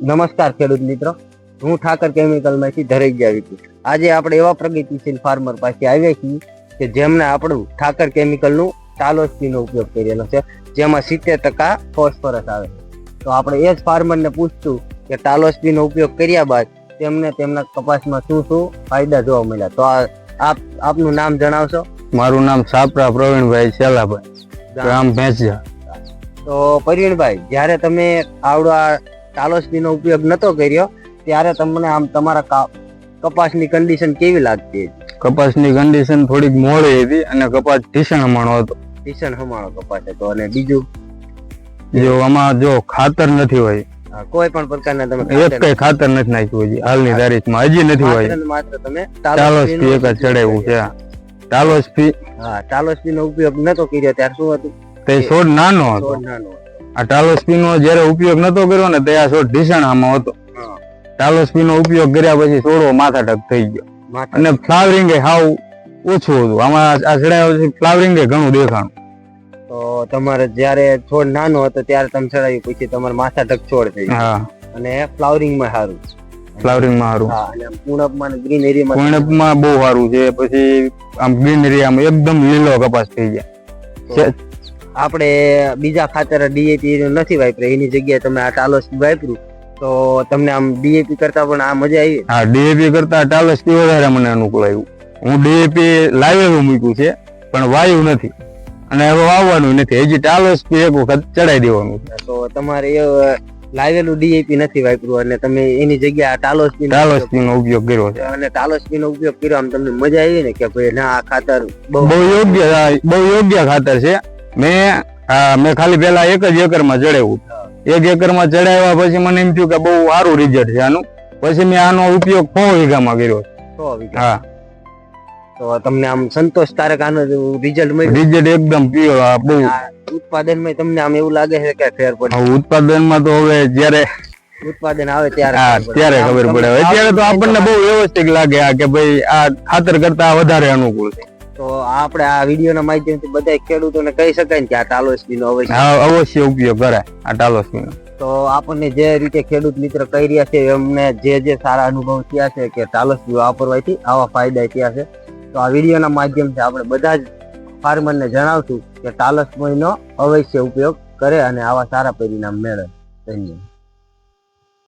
નમસ્કાર ખેડૂત મિત્રો, હું ઠાકર કેમિકલમાંથી ધરેગિયા વિકુ. આજે આપણે એવા પ્રગતિશીલ ફાર્મર પાસે આવ્યા છીએ કે જેમને આપણું ઠાકર કેમિકલનું ટાલોસ્પીનો ઉપયોગ કરેલો છે, જેમાં 70% ફોસ્ફરસ આવે. તો આપણે એ જ ફાર્મરને પૂછતું કે ટાલોસ્પીનો ઉપયોગ કર્યા બાદ તેમને તેમના કપાસમાં શું શું ફાયદા જોવા મળ્યા. તો આપનું નામ જણાવશો? મારું નામ સાપરા પ્રવીણભાઈ શેલાભાઈ, ગામ ભેંસિયા. તો પ્રવીણભાઈ, જ્યારે તમે આવડો ટાલોસ્પીનો ઉપયોગ નતો કર્યો ત્યારે તમને આમ તમારા કપાસની કન્ડિશન કેવી લાગતી હતી? કપાસની કન્ડિશન થોડીક મોડી હતી અને કપાસ ઢીસણ હમાણો હતો. ઢીસણ હમાણો કપાસ હતો. અને બીજું જો આમાં જો ખાતર નથી હોય, કોઈ પણ પ્રકારના તમે એક કઈ ખાતર નથી નાખ્યું હજી હાલની તારીખમાં, હજી નથી હોય. માત્ર તમે ટાલોસ્પી એક જ ચડાવ્યું છે. ટાલોસ્પી ટાલોસ્પીનો ઉપયોગ નતો કર્યો ત્યારે શું હતું? તે છોડ નાનો હતો. આ ટાલોસ્પીનો જયારે ઉપયોગ નતો કર્યો ને તે આ છોડ ઢીસણામાં હતો. ટાલોસ્પીનો ઉપયોગ કર્યા પછી છોડવો માથાટક થઈ ગયો અને ફ્લાવરિંગ હાવ ઓછું હતું. આમાં આ ચડાવ્યા પછી ફ્લાવરિંગ ઘણું દેખાણું. તો તમારે જયારે છોડ નાનો હતો ત્યારે તમે ચડાવ્યું પછી તમારે માથાટક છોડ થઈ ગયો અને ફ્લાવરિંગમાં સારું. ફ્લાવરિંગમાં સારું. અને પૂણપમાં ગ્રીનરીમાં પૂણપમાં બહુ સારું છે. પછી આમ ગ્રીનરી આમ એકદમ લીલો કપાસ થઈ ગયા. આપણે બીજા ખાતર ડીએપી નથી વાપર્યું, એની જગ્યાએ તમે આ ટાલોસ્પી વાપર્યું તો તમને આમ ડીએપી કરતા પણ આ મજા આવી? હા, ડીએપી કરતા ટાલોસ્પી વધારે મને અનુકૂળ આવ્યું. હું ડીએપી લાવેલું મૂક્યું છે પણ વાયુ નથી અને હવે વાવવાનું નથી. હજી ટાલોસ્પી એક વખત ચડાઈ દેવાનું. તો તમારે લાવેલું ડીએપી નથી વાપર્યું અને તમે એની જગ્યાએ ટાલોસ્પી નો ઉપયોગ કર્યો છે. અને ટાલોસ્પી નો ઉપયોગ કર્યો આમ તમને મજા આવી ને કે ભાઈ ના આ ખાતર બહુ યોગ્ય ખાતર છે. મેં ખાલી પેલા 1 જ એકરમાં ચડાવ્યું. 1 એકરમાં ચડાવ્યા પછી મને એમ થયું કે બહુ સારું રિઝલ્ટ છે આનું. પછી મેં આનો ઉપયોગ 100 વીઘામાં કર્યો. 100 વીઘા? હા. તો તમને આમ સંતોષકારક આનો રિઝલ્ટ મળ્યું? રિઝલ્ટ એકદમ પ્યોર. બહુ ઉત્પાદનમાં તમને આમ એવું લાગે છે કે ફેર પડે? ઉત્પાદનમાં તો હવે જયારે ઉત્પાદન આવે ત્યારે ખબર પડે. અત્યારે તો આપણને બહુ વ્યવસ્થિત લાગે કે ભાઈ આ ખાતર કરતા વધારે અનુકૂળ છે. તો આપણે આ વિડીયોના માધ્યમથી બધા ખેડૂતોને કહી શકાય કે આ ટાલોસ્પીનો અવશ્ય ઉપયોગ કરાય. આ ટાલોસ્પીનો તો આપણને જે રીતે ખેડૂત મિત્ર કહી રહ્યા છે એમને જે સારા અનુભવ થયા છે કે ટાલોસ્પી વાપરવાથી આવા ફાયદા થયા છે. તો આ વિડીયોના માધ્યમથી આપણે બધા જ ફાર્મરને જણાવશું કે ટાલોસ્પીનો અવશ્ય ઉપયોગ કરે અને આવા સારા પરિણામ મેળવે. ધન્યવાદ.